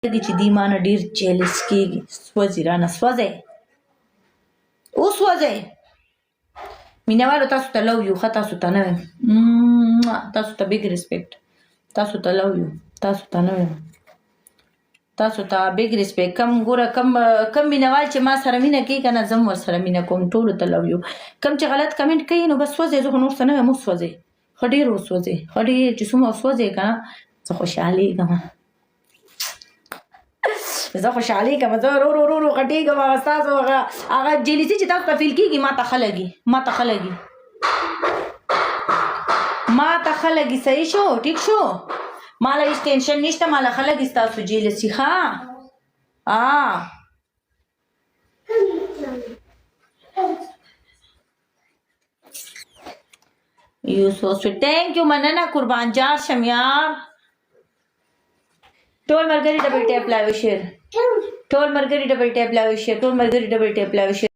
چې دی مانه ډېر جیلس کېږي سوځي رانه سوځئ وسوځئ مینهوالو تاسو ته لو یو ښه تاسو ته نه ویم تاسو ته بیګ ریسپیکټ تاسو ته لو یو تاسو ته نه ویم تاسو ته بیګ ریسپیکټ کم ګوره کم مینهوال چې ما سره مینه کوي که نه زه هم ورسره مینه کوم ټولو ته لو یو کم چې غلط کمنټ کوي نو بس سوځئ زه خو نور څه نه ویم وسوځئ ښه ډېر وسوځئ ښه ډېر چې څومره وسوځئ که نه زه خوشحالېږم زه خوشحالېږم زه ورو ورو غټېږم هغه ستاسو هغه جیلسي چې تاسو ته فیل کېږي ما ته ښه لګي ما ته ښه لګي ما ته ښه لګي صحیح شو ټیک شو ماله هېڅ ټینشن نشته ماله ښه لګي ستاسو جیلسي ښه یو سو سویټ تھینک یو مننه قربان جار شم یار ټول ملګري ډبل ټیپ لاوي شیر ټول ملګري ډبل ټیپ لاوي شیر ټول ملګري ډبل ټیپ لاوي شیر